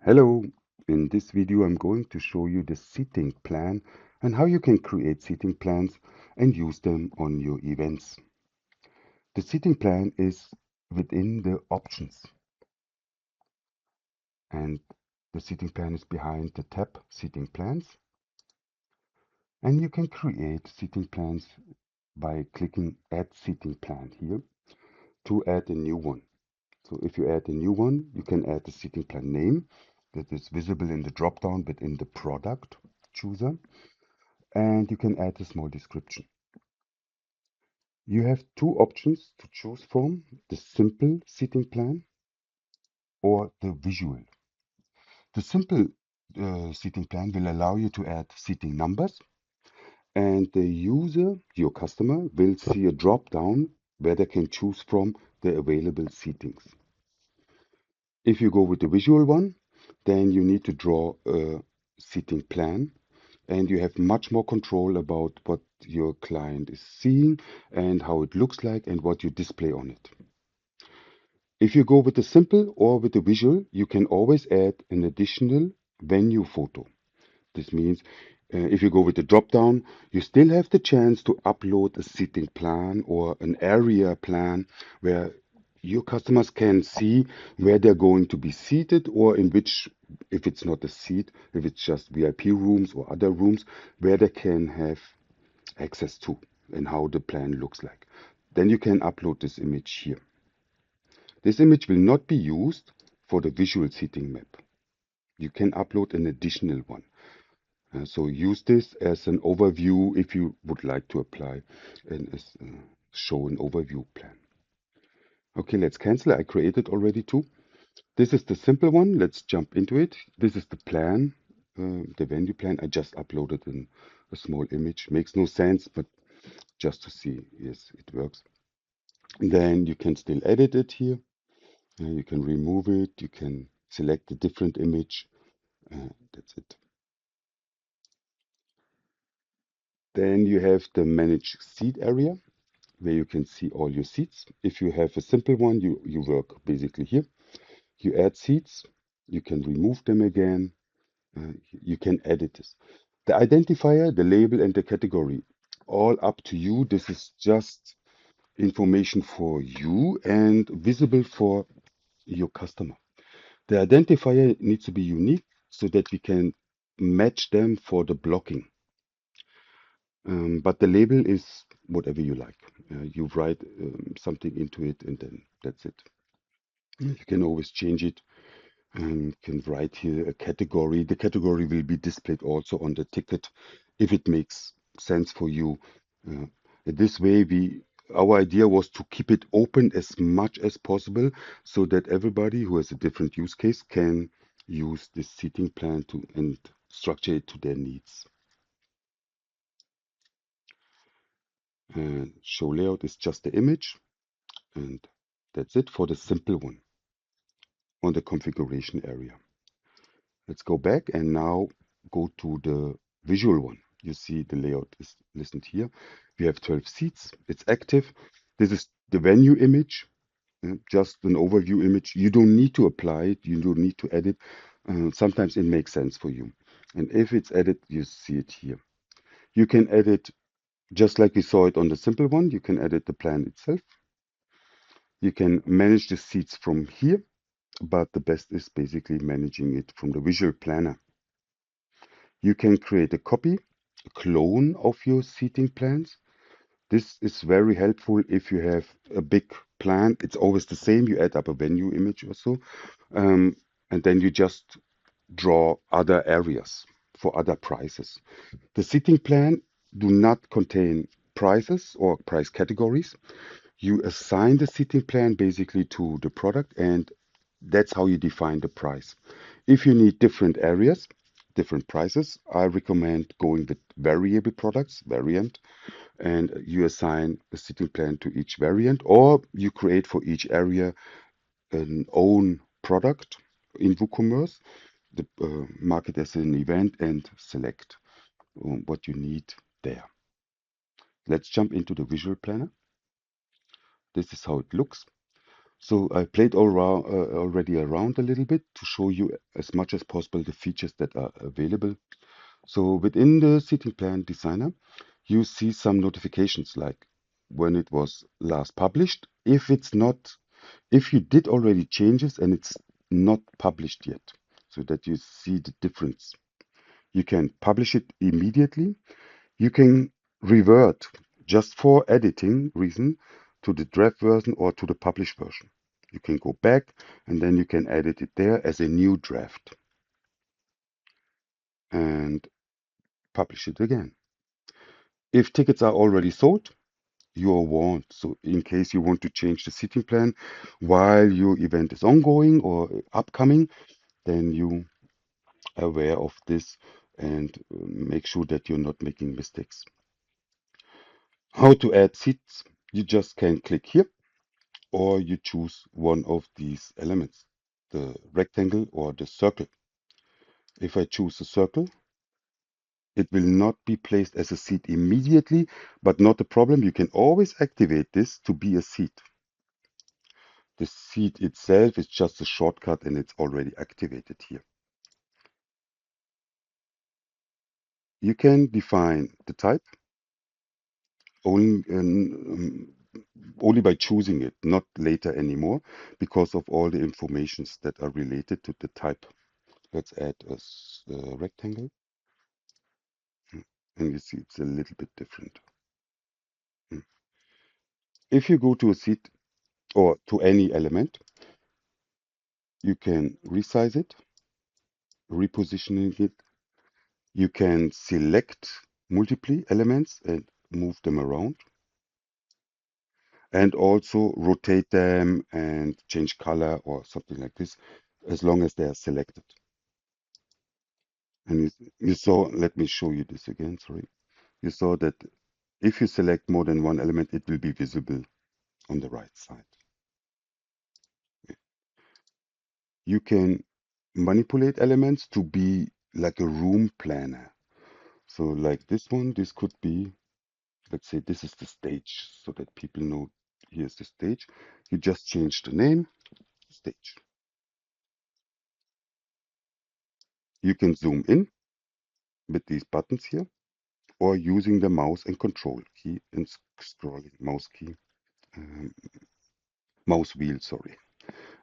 Hello, in this video I'm going to show you the seating plan and how you can create seating plans and use them on your events. The seating plan is within the options and the seating plan is behind the tab Seating Plans, and you can create seating plans by clicking Add Seating Plan here to add a new one. So if you add a new one, you can add the seating plan name that is visible in the drop-down within the product chooser, and you can add a small description. You have two options to choose from: the simple seating plan or the visual. The simple seating plan will allow you to add seating numbers, and the user, your customer, will see a drop-down where they can choose from the available seatings. If you go with the visual one, then you need to draw a seating plan, and you have much more control about what your client is seeing and how it looks like and what you display on it. If you go with the simple or with the visual, you can always add an additional venue photo. This means if you go with the drop down, you still have the chance to upload a seating plan or an area plan where your customers can see where they're going to be seated, or in which, if it's not a seat, if it's just VIP rooms or other rooms, where they can have access to and how the plan looks like. Then you can upload this image here. This image will not be used for the visual seating map. You can upload an additional one. So use this as an overview if you would like to apply and show an overview plan. Okay, let's cancel. I created already two. This is the simple one. Let's jump into it. This is the plan, the venue plan. I just uploaded a small image. Makes no sense, but just to see, yes, it works. Then you can still edit it here. You can remove it. You can select a different image. That's it. Then you have the manage seat area where you can see all your seats. If you have a simple one, you work basically here. You add seats, you can remove them again, you can edit this. The identifier, the label, and the category, all up to you. This is just information for you and visible for your customer. The identifier needs to be unique so that we can match them for the blocking. But the label is whatever you like. You write something into it and then that's it. You can always change it and you can write here a category. The category will be displayed also on the ticket if it makes sense for you. Uh, this way, our idea was to keep it open as much as possible so that everybody who has a different use case can use this seating plan to and structure it to their needs. And show layout is just the image, and that's it for the simple one on the configuration area. Let's go back and now go to the visual one. You see the layout is listed here. We have 12 seats. It's active. This is the venue image, just an overview image. You don't need to apply it. You don't need to edit. Sometimes it makes sense for you. And if it's edit, you see it here. You can edit just like we saw it on the simple one. You can edit the plan itself. You can manage the seats from here, but the best is basically managing it from the visual planner. You can create a copy, a clone of your seating plans. This is very helpful if you have a big plan. It's always the same. You add up a venue image or so, and then you just draw other areas for other prices. The seating plan do not contain prices or price categories. You assign the seating plan basically to the product, and that's how you define the price. If you need different areas, different prices, I recommend going with variable products, variant, and you assign a seating plan to each variant, or you create for each area an own product in WooCommerce, mark it as an event and select what you need there. Let's jump into the visual planner. This is how it looks. So I played already around a little bit to show you as much as possible the features that are available. So within the seating plan designer, you see some notifications like when it was last published. If you did already changes and it's not published yet, so that you see the difference. You can publish it immediately. You can revert just for editing reason to the draft version or to the published version. You can go back and then you can edit it there as a new draft and publish it again. If tickets are already sold, you are warned. So in case you want to change the seating plan while your event is ongoing or upcoming, then you are aware of this and make sure that you're not making mistakes. How to add seats? You just can click here or you choose one of these elements, the rectangle or the circle. If I choose the circle, it will not be placed as a seat immediately, but not a problem. You can always activate this to be a seat. The seat itself is just a shortcut and it's already activated here. You can define the type only, only by choosing it, not later anymore, because of all the informations that are related to the type. Let's add a rectangle. And you see it's a little bit different. Mm. If you go to a seat or to any element, you can resize it, repositioning it. You can select multiple elements and move them around, and also rotate them and change color or something like this, as long as they are selected. And you saw, let me show you this again, sorry. You saw that if you select more than one element, it will be visible on the right side. You can manipulate elements to be like a room planner. So like this one, this could be, let's say this is the stage so that people know here's the stage. You just change the name, stage. You can zoom in with these buttons here or using the mouse and control key and scrolling mouse key, um, mouse wheel, sorry,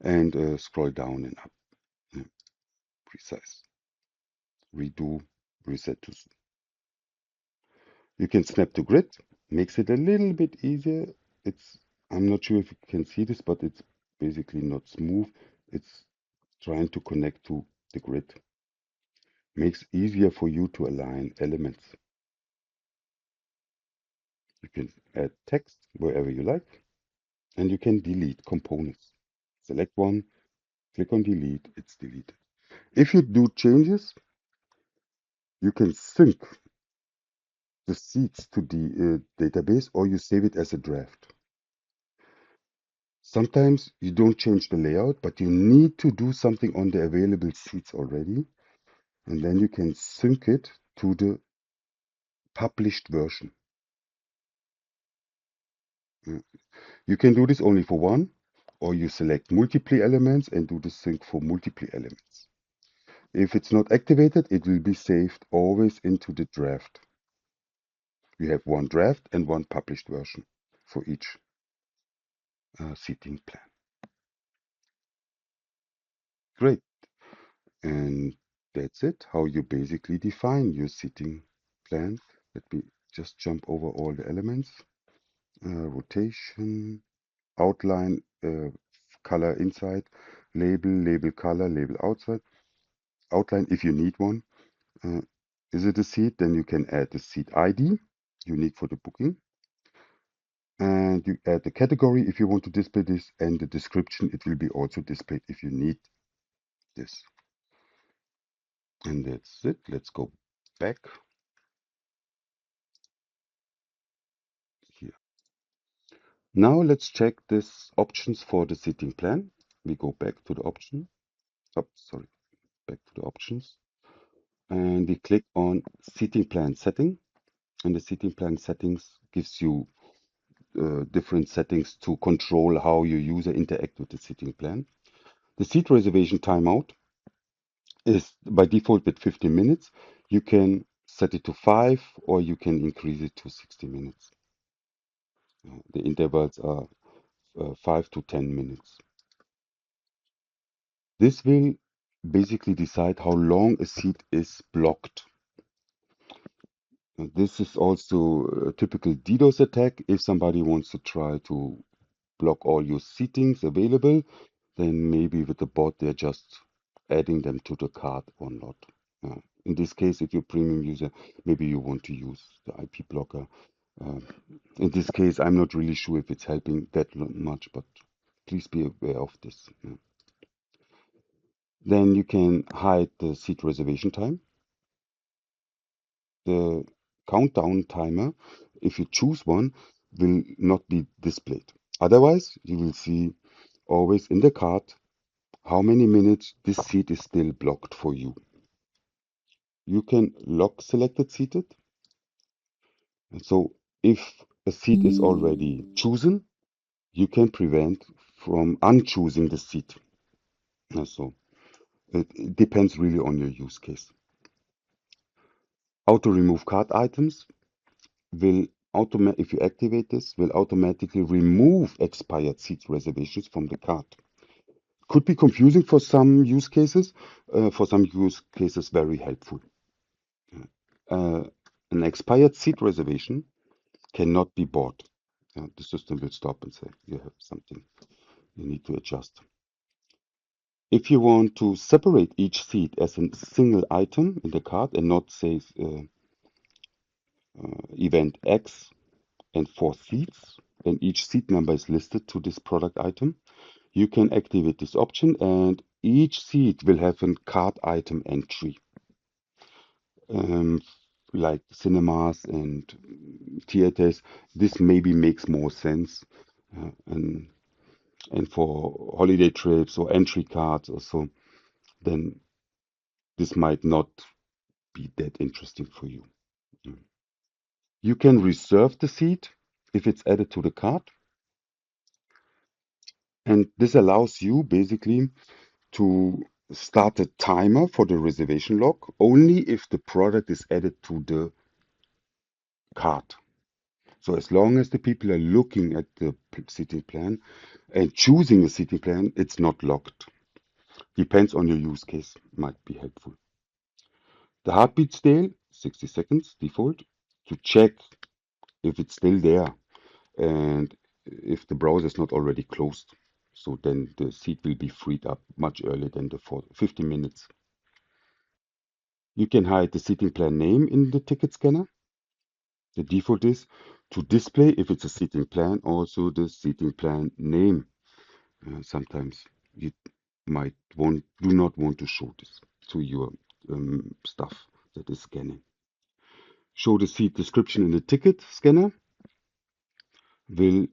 and scroll down and up. Precise. Redo, reset to. You can snap to grid, makes it a little bit easier. It's I'm not sure if you can see this, but it's basically not smooth. It's trying to connect to the grid. Makes easier for you to align elements. You can add text wherever you like, and you can delete components. Select one, click on delete, it's deleted. If you do changes, you can sync the seats to the database or you save it as a draft. Sometimes you don't change the layout, but you need to do something on the available seats already, and then you can sync it to the published version. You can do this only for one, or you select multiple elements and do the sync for multiple elements. If it's not activated, it will be saved always into the draft. You have one draft and one published version for each seating plan. Great. And that's it, how you basically define your seating plan. Let me just jump over all the elements. Rotation, outline, color inside, label color, label outside, outline if you need one. Uh, is it a seat? Then you can add the seat ID, unique for the booking. And you add the category if you want to display this, and the description, it will be also displayed if you need this. And that's it. Let's go back here. Now let's check this options for the seating plan. We go back to the option. Oh, sorry, back to the options. And we click on seating plan setting. And the seating plan settings gives you different settings to control how your user interact with the seating plan. The seat reservation timeout is by default at 15 minutes. You can set it to 5 or you can increase it to 60 minutes. The intervals are 5 to 10 minutes. This will basically decide how long a seat is blocked. And this is also a typical DDoS attack. If somebody wants to try to block all your seatings available, then maybe with the bot they're just adding them to the cart or not. In this case, if you're a premium user, maybe you want to use the IP blocker. Uh, in this case, I'm not really sure if it's helping that much, but please be aware of this. Then you can hide the seat reservation time. The countdown timer, if you choose one, will not be displayed. Otherwise, you will see always in the cart how many minutes this seat is still blocked for you. You can lock selected seated. And so if a seat is already chosen, you can prevent from unchoosing the seat. So it depends really on your use case. Auto remove cart items will if you activate this, will automatically remove expired seat reservations from the cart. Could be confusing for some use cases. For some use cases, very helpful. An expired seat reservation cannot be bought. The system will stop and say you have something you need to adjust. If you want to separate each seat as a single item in the cart and not say event X and 4 seats, and each seat number is listed to this product item, you can activate this option and each seat will have a cart item entry. Like cinemas and theaters, this maybe makes more sense. And for holiday trips or entry cards or so, then this might not be that interesting for you. You can reserve the seat if it's added to the cart. And this allows you basically to start a timer for the reservation log only if the product is added to the cart. So as long as the people are looking at the seating plan and choosing a seating plan, it's not locked. Depends on your use case, might be helpful. The heartbeat stale, 60 seconds default, to check if it's still there and if the browser is not already closed. So then the seat will be freed up much earlier than the 50 minutes. You can hide the seating plan name in the ticket scanner. The default is to display, if it's a seating plan, also the seating plan name. Sometimes you do not want to show this to your stuff that is scanning. Show the seat description in the ticket scanner will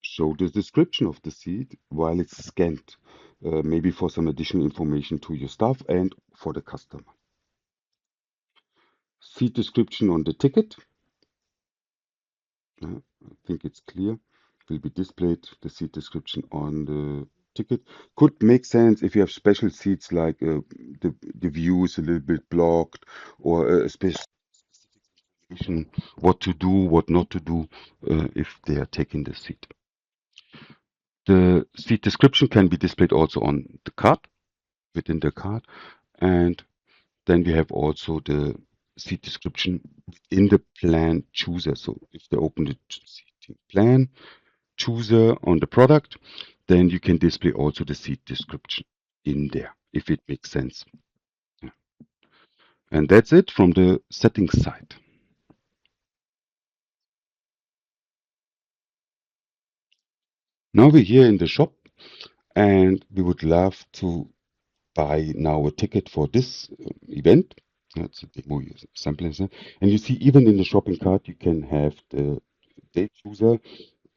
show the description of the seat while it's scanned, maybe for some additional information to your staff and for the customer. Seat description on the ticket. I think it's clear. Will be displayed, the seat description on the ticket. Could make sense if you have special seats like the view is a little bit blocked or a specific information, what to do, what not to do if they are taking the seat. The seat description can be displayed also on the card, within the card, and then we have also the seat description in the plan chooser. So if they open the seating plan chooser on the product, then you can display also the seat description in there, if it makes sense. Yeah. And that's it from the settings side. Now we're here in the shop and we would love to buy now a ticket for this event. That's a demo sample. And you see, even in the shopping cart, you can have the day chooser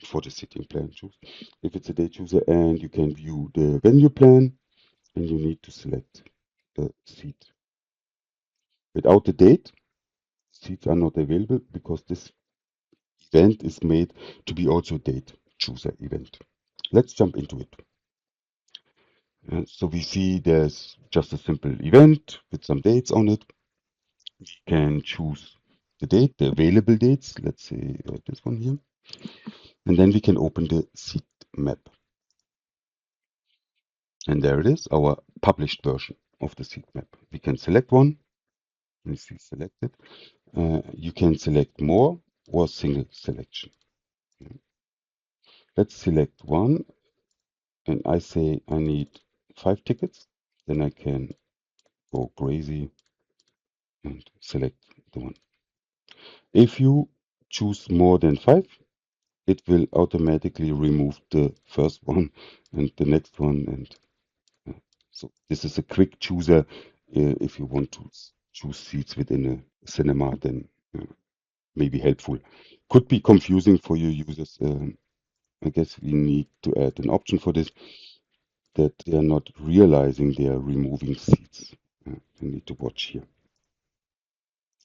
for the sitting plan choose. If it's a day chooser, and you can view the venue plan, and you need to select the seat. Without the date, seats are not available because this event is made to be also a date chooser event. Let's jump into it. So we see there's just a simple event with some dates on it. We can choose the date, the available dates, let's say this one here. And then we can open the seat map. And there it is, our published version of the seat map. We can select one. Let's see, selected. You can select more or single selection. Let's select one, and I say I need 5 tickets. Then I can go crazy and select the one. If you choose more than 5, it will automatically remove the first one and the next one. And so this is a quick chooser if you want to choose seats within a cinema, then maybe helpful. Could be confusing for your users. I guess we need to add an option for this, that they are not realizing they are removing seats. You need to watch here.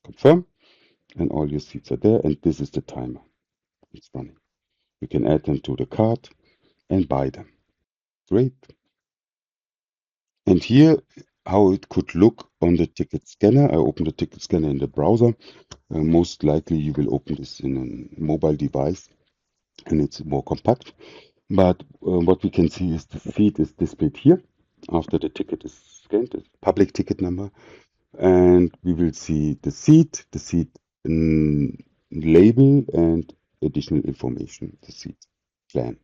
Confirm, and all your seats are there, and this is the timer. It's running. You can add them to the cart and buy them. Great. And here, how it could look on the ticket scanner. I open the ticket scanner in the browser. Most likely you will open this in a mobile device, and it's more compact. But what we can see is the seat is displayed here after the ticket is scanned, the public ticket number. And we will see the seat label, and additional information, the seat plan.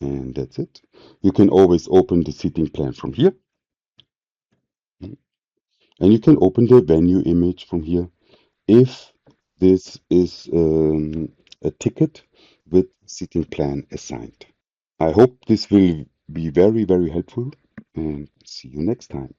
And that's it. You can always open the seating plan from here. And you can open the venue image from here if this is a ticket with seating plan assigned. I hope this will be very, very helpful, and see you next time.